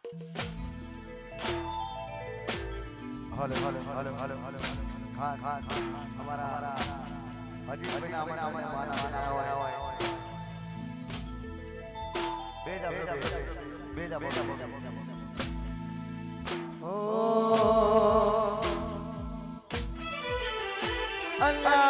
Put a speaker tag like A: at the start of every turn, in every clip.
A: Hello hello hello hello hello हाँ हाँ हमारा अजीत भाई नाम माना हुआ है बेजा बेजा ओ अल्लाह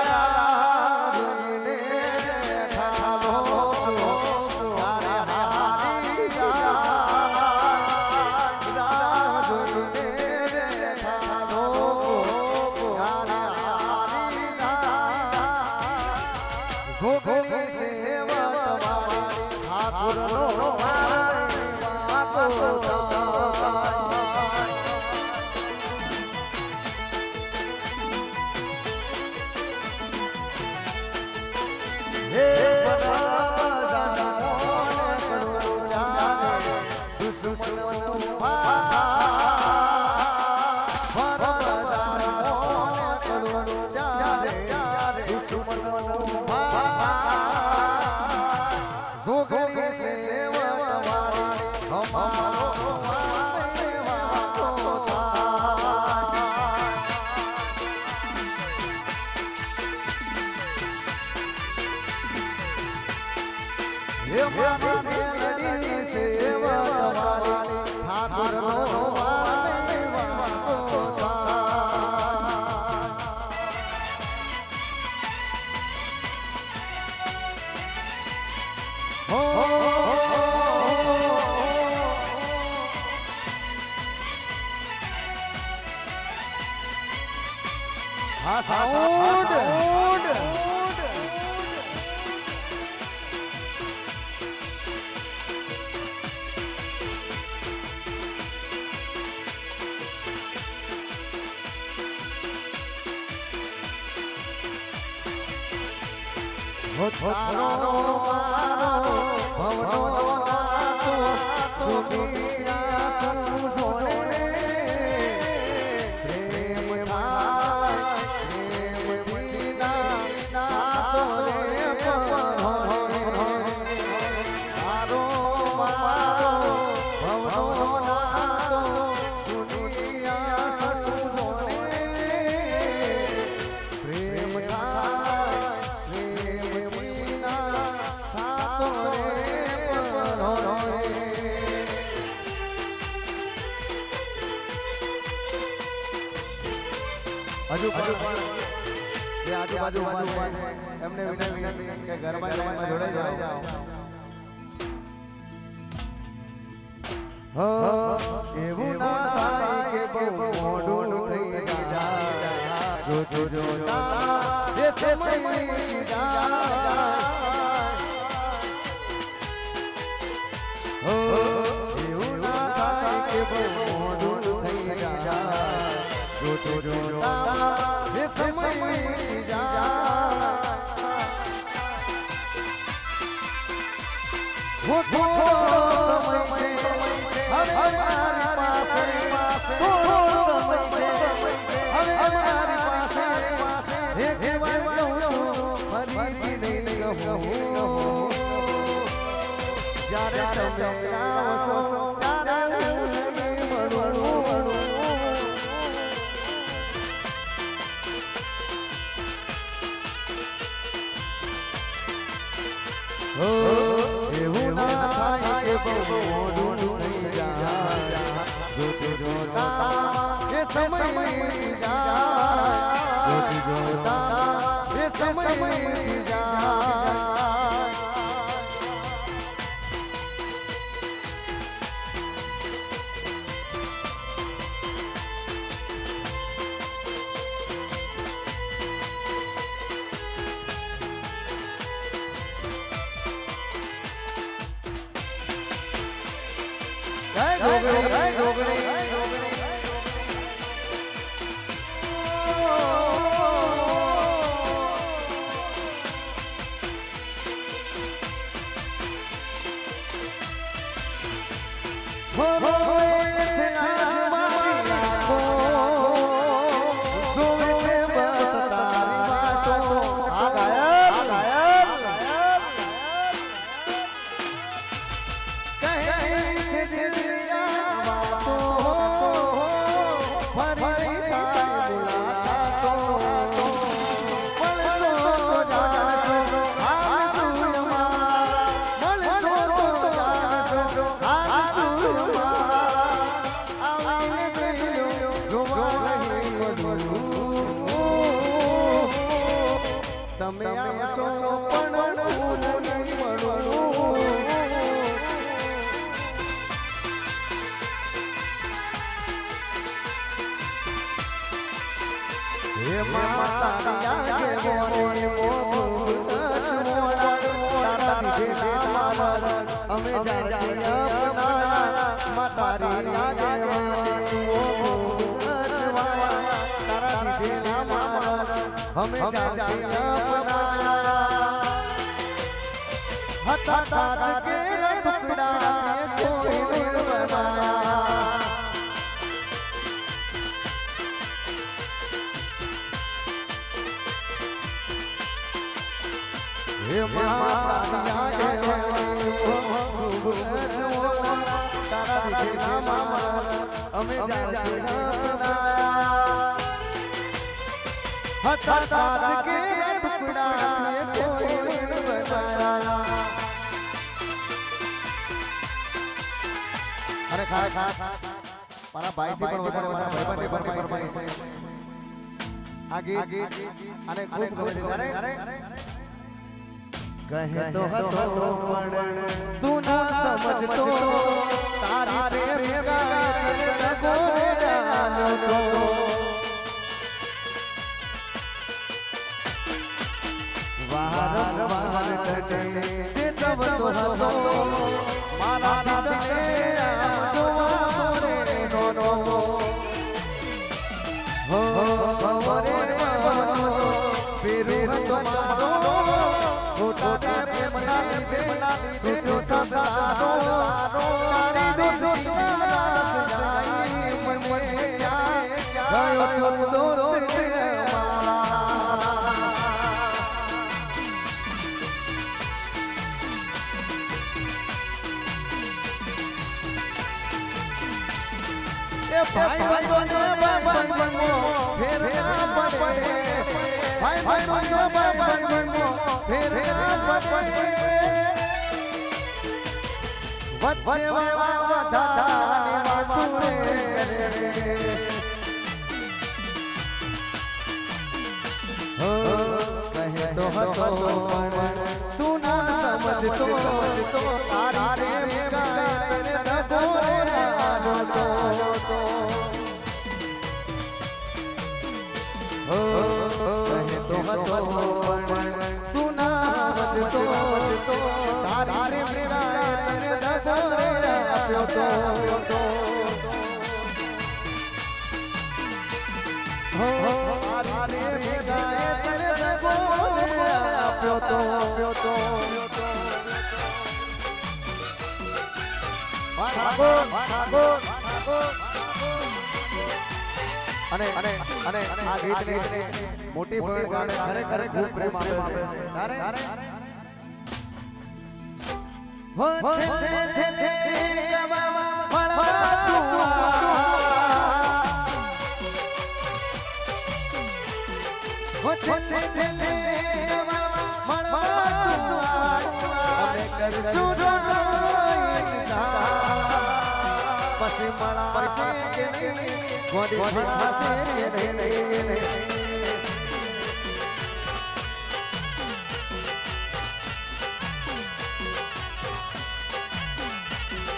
A: આજુબાજુ એમને વિનંતી કે ઘરમાં જોડાઈ જાઓ એવું ના થાય કે બહુ મોડું થઈ જાય જો એ સમય એવું ના થાય કે બહુ મોડું થઈ જાય જો એ સમય હે માતા આગે બોલે મોગું મોડા તારા દીધેલા મારા અમે જાજી અપનાયા માતારી આગે મોગું તારા દીધેલા મારા અમે જાજી અપનાયા હતા તાજ કે ટુકડા કોઈ બનાયા હે માતા આગે તારા દીધેલા મારા અમે જાજી અપનાયા હતા તાજ કે ટુકડા કોઈ બનાયા अरे खा मारा भाई थी पण વધારે મારા ભાઈબંધની ફરમાઈશ આગે અને ખૂબ ગમે અરે કહે તો હતો પણ તું ના સમજતો તારી પ્રેમ ગાય તકો જાનો તો વારંવાર તને ચેતવતો હતો મારા દિલને भाई बंधो फिर ना पड़े भाई बंधो फिर ना पड़े वच्चे वाला धानी वासुरे हो कहे तो हतो तू ना समझतो तारी प्रेम गाय तको जानो तो कहे तो हतो सुना बजतो तारी प्रेम गाय तको आप्यो तो हो तारी प्रेम गाय तको आप्यो तो અને આ ગીતને મોટી ભળ ગાને ખરેખર ખૂબ પ્રેમ આપે તારે હો છે ગવા મળવા તું હો છે ગવા મળવા તું અમે કરશું પછી મળા છે કે નહીં ગોડી ભાસે રે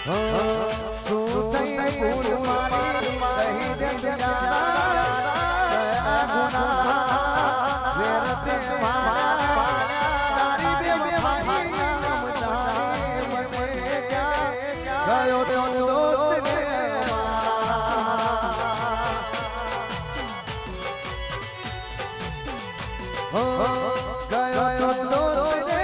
A: હો સુતઈ ભૂલ મારી કહી દે જાના ગુના વેરતે મારા તારી બેવફાઈ સમજાય મને ક્યાં ગયો તો દોસ્ત हो गयो तो रे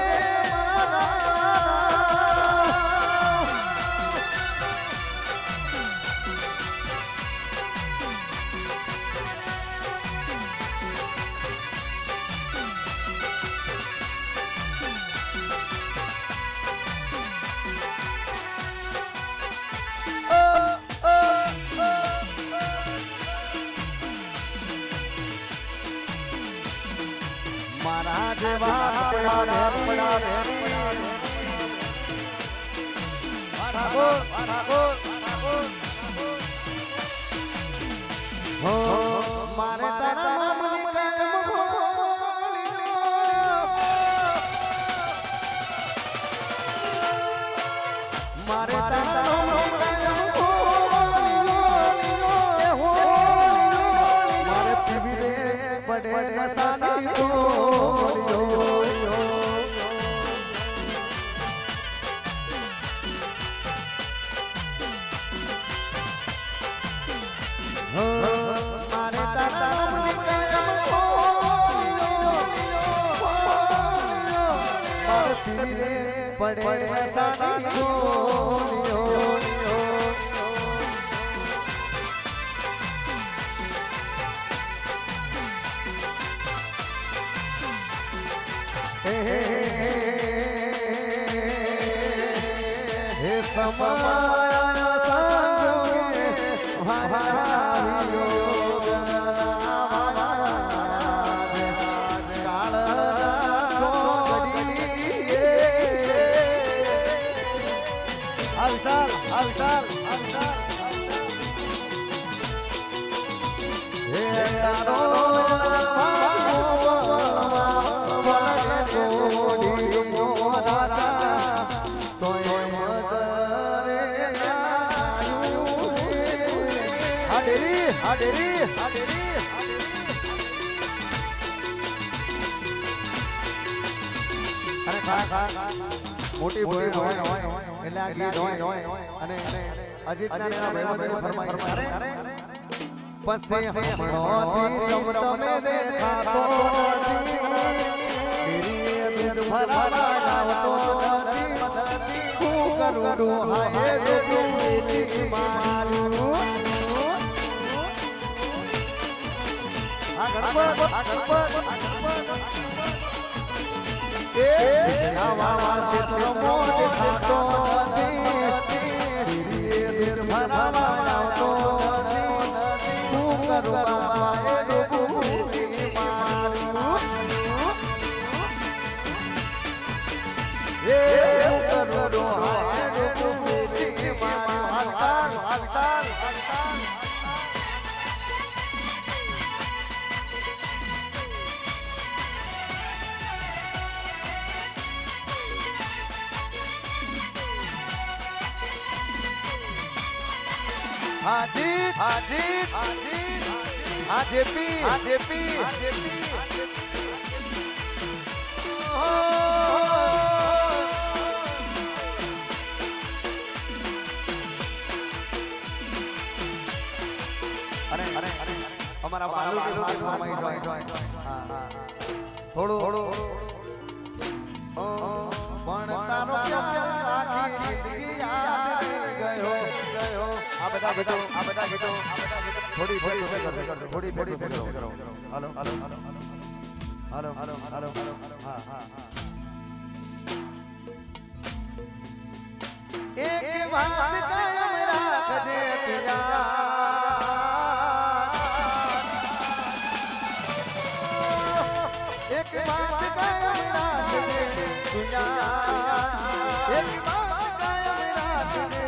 A: महाराज हो मारे तारा नाम निकम मारे तारा नाम निकम मारे पीवी મારે તારા કાયમ ખોલ્યો મારે પીરે પડે સાસી ખોલ્યો હે સમાયા સંજોગે ભાવ્યો મોટી ભોય હોય એટલે આ ગીત હોય અને અજીત નાના ભાઈબંધો ફરમાય પછી હમણોથી જમ તમે દેખાતો નથી દિલ ભરાવા આવતો નથી હું કરું હાય તું મારું આ ગણપત એ આવા સિત્ર મોજ ખાતો નથી દિલ ભરાવા આવતો નથી હું કરું હાય તું મારું એ હું કરું હાય તું મારું હાલ AJP અરે અમારા બાલુ કે થોડું પણ તારો આખી જિંદગી ગયો આ બધા ગીતો થોડી કરો હાલો હા એક વાત કાયમ રાખજે પિયા એક વાત કાયમ રાખજે પિયા એક વાત કાયમ રાખજે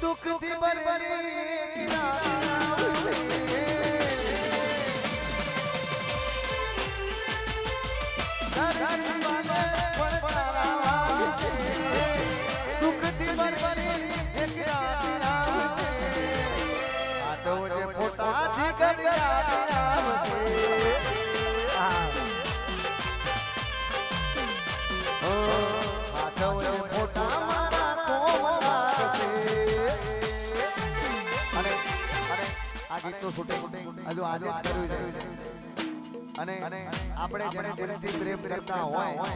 A: दुख दी बरबरी આ ગીતનું શૂટિંગ હજુ આજે જ કર્યું છે અને આપણે જેને દિલથી પ્રેમ કરતા હોય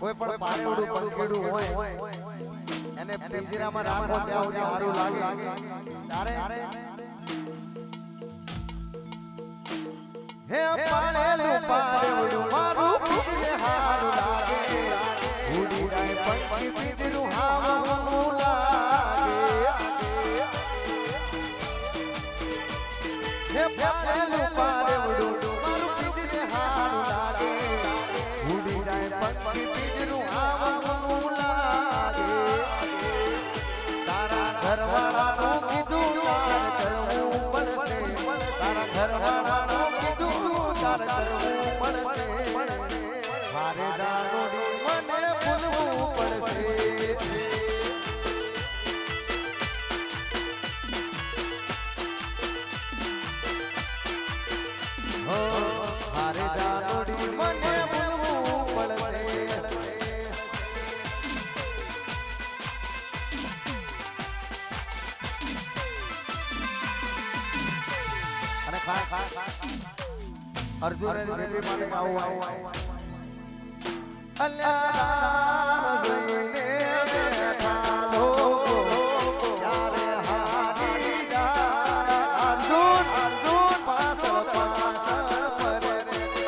A: કોઈ પણ પારેવડું પંખેડું હોય એને પિંજરામાં રાખો ત્યાં સુધી સારું લાગે તારે હે પાળેલું પારેવડું મારું પિંજરે સારું લાગે ઉડી જાય પંખી પિંજરું હાવનું લાગે હે પાળેલું પારેવડું મારું પિંજરે સારું લાગે ઉડી જાય પંખી પિંજરું હાવનું લાગે તારા ઘરવાળાનું કીધું તાર કરવું પડશે તારા ઘરવાળાનું કીધું તાર કરવું પડશે મારે જાનોડી મને ભૂલવું પડશે હો મારે જાનોડી મને ભૂલવું પડશે અને ખા અર્જુન અને બેબી માટે આવું અલ્લાહ જોઈને બેઠા લોકો યારે હારી જાય અર્જુન પાછળ પર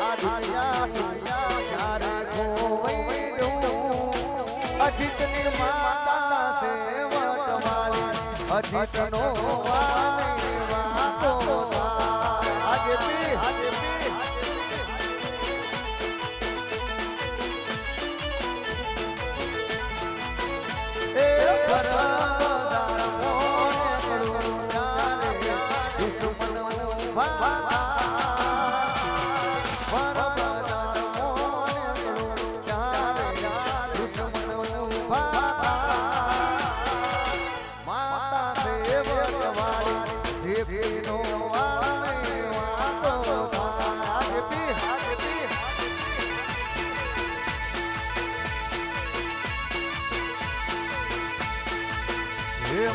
A: આ દુનિયા યારે ખોવાઈ ગયું અજીતની માતા સે વટવાળી અજીતનો વાલે વાતો આજે પી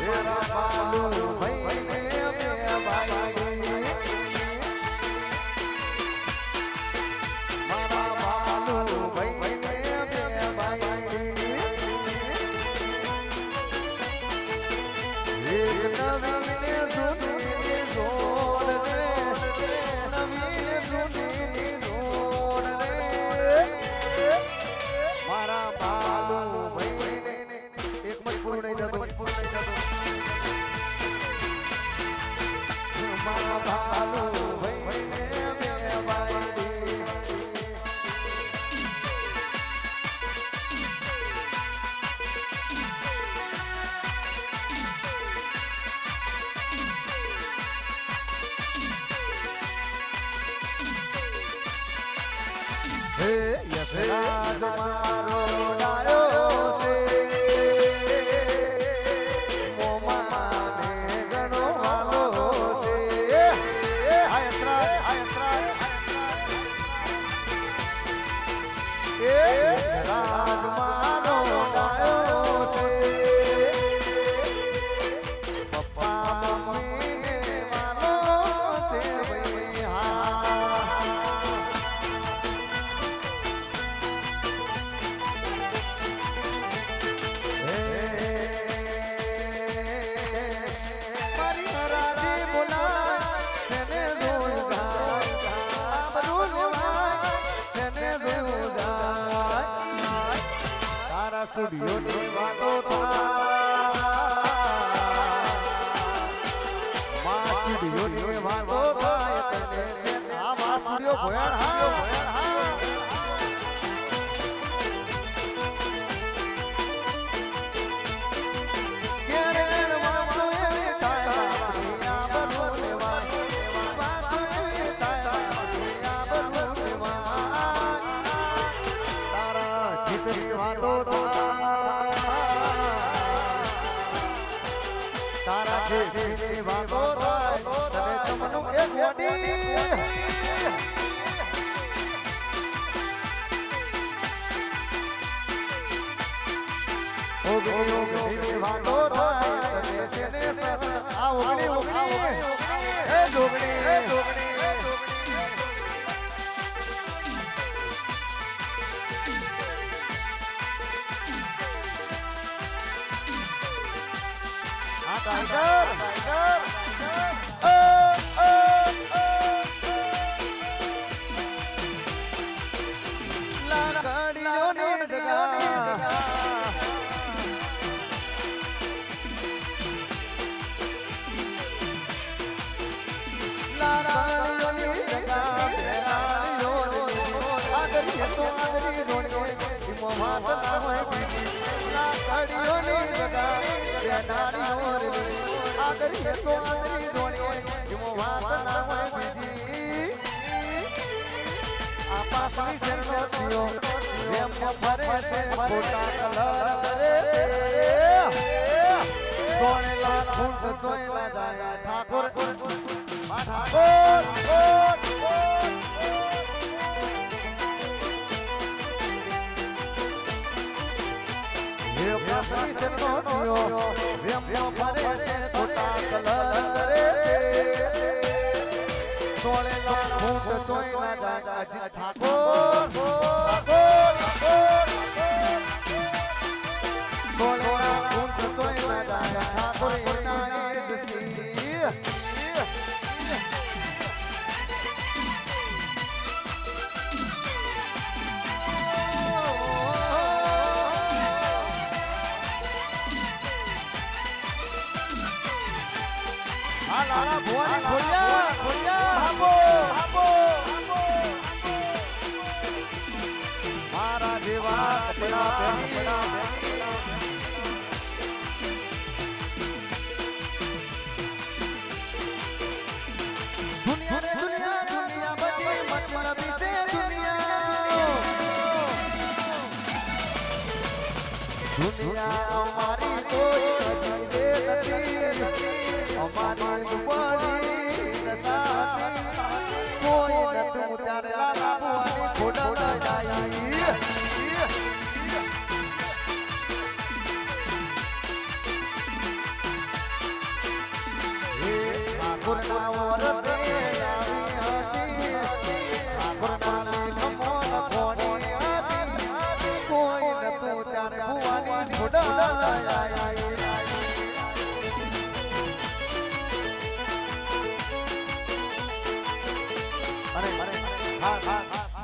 A: મારા બાલુ ભાઈને બે ભાઈ મારા બાલુ ભાઈને બે ભાઈ એક નવીન જૂની જોડ રે નવીન જૂની જોડ રે મારા બાલુ ભાઈને એક મજબૂર નહીં જતો ભાલુ ભાઈને બે ભાઈ હે યશરાજ મારો ડાયો છે મોમાને ગણો વાલો રાજ મારો ડાયો છે પપ્પા મમ્મીને માનો છે ભાઈ મારી રાજી બોલા તેને જોઈ તારા સ્ટુડિયો ની વાતો માં સ્ટુડિયો ની વાતો થાય તને આ માં સ્ટુડિયો ભોયણ હા તારા જેવી વાતો થાય તને તમનું એક મોડી ઓગણી વાતો થાય તને તેને આ ઓગણી એ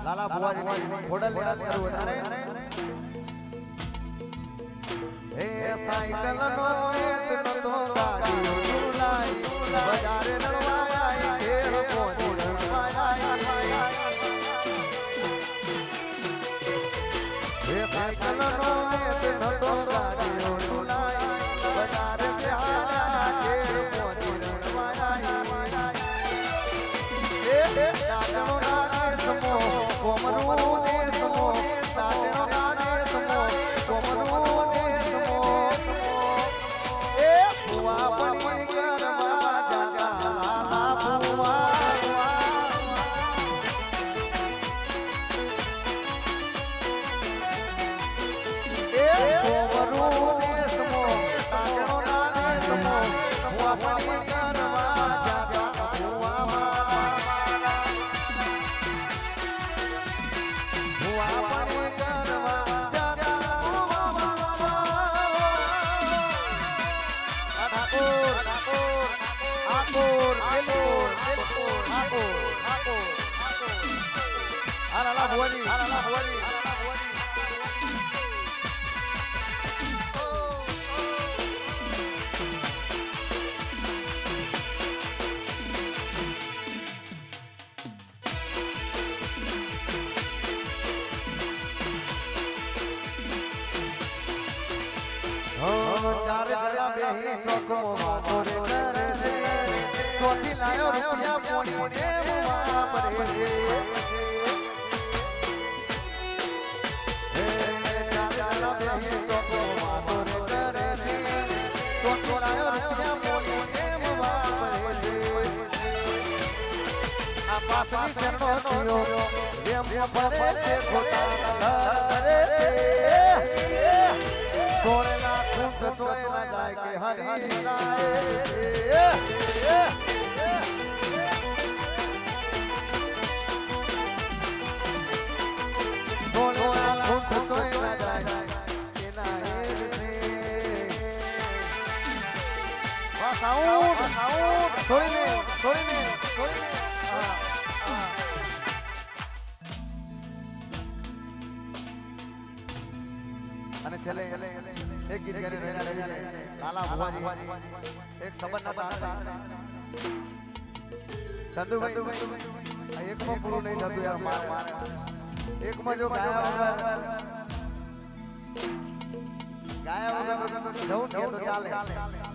A: લાલા ભુવાજી ઘોડા લેવા કરવું હે સાયકલ નો એક તો ગાડીઓ લાઈ બજારે નળવાયા ખેર કોની નળવાયા હે સાયકલ નો એક તો ગાડીઓ લાઈ બજારે ગયા ખેર કોની નળવાયા એ દાદનો નાને સમો કોમરો ને સમો દાદનો નાને સમો કોમરો અને છેલ્લે એક ગીત કરી લાલા ભુવાજી એક સંબંધના હતા ચંદુભાઈ એકમાં પૂરું નહીં થતું યાર મારે એકમાં જો ગાયા વગર જવું ને તો ચાલે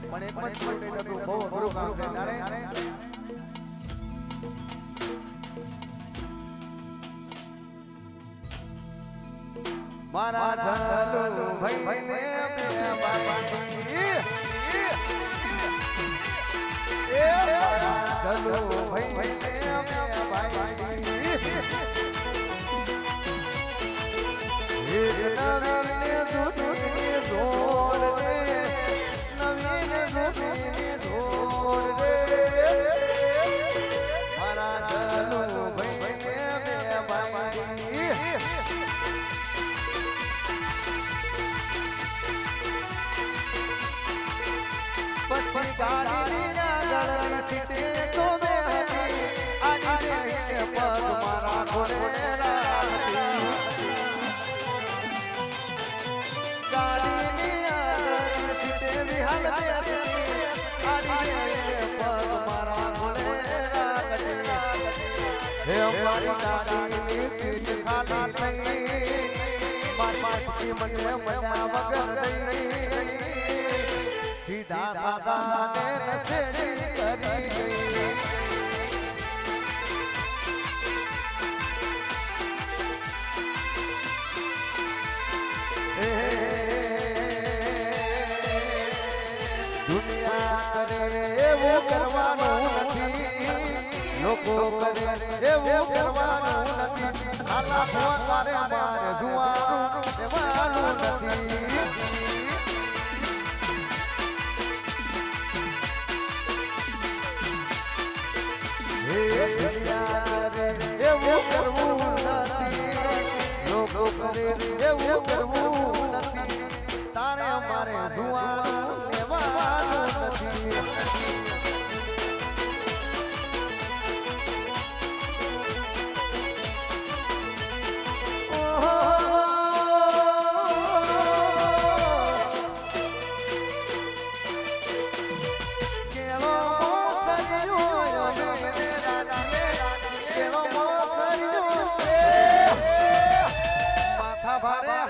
A: પણ એકમાં જ પૂરું નહીં થતું બહુ અઘરું કામ છે ત્યારે મારા ચાલુ ભાઈ ને બે બાબાજી એ મારા ચાલુ ભાઈ ને બે બાબાજી એ નવીને દુનિયે જોડ રે નવીને દુનિયે જોડ રે મારા ચાલુ ભાઈ ને બે બાબાજી પછી ગાડીના ગળની સીટે તો મે હતી આજે પગ મારા ઘોડે રાખી ગાડીની ગળની સીટે વિહાલ હતી આજે પગ મારા ઘોડે રાખી હે મારી ગાડીની સીટ ખાલી થઈ મારી મને મજા વગર નહીં સીધા સાદા ને નસેડી કરી ગઈ દુનિયા કરે એવું કરવાનું નથી લોકો કરે એવું કરવાનું નથી આલા ભુવા કરે મારે જુવાનું દેવાનું નથી એવું કરવું નથી લોકો કરે એવું કરવું નથી તારે અમારે જોવાનું લેવાનું નથી ભારે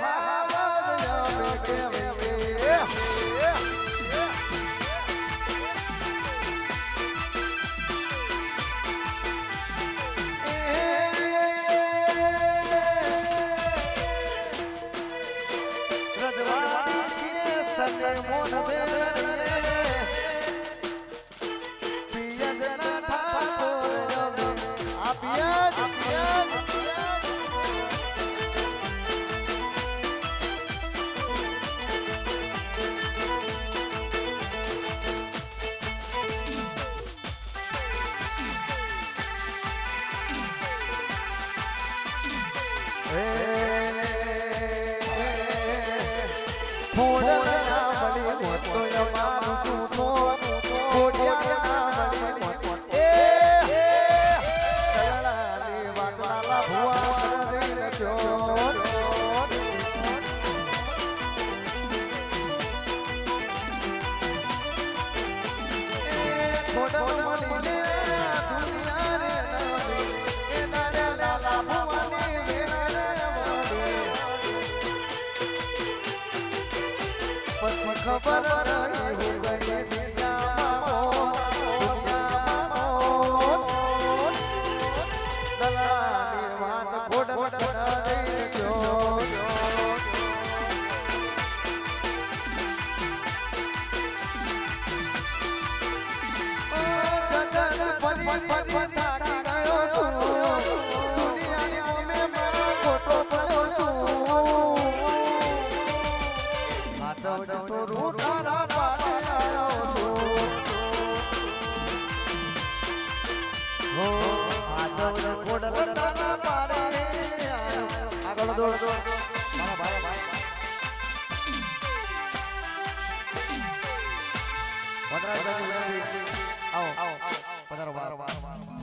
A: ખબર નહીં હું ગઈ દલાલી વાત ખોડ વનરાજભાઈની વિનંતી. આવો પધારો બાર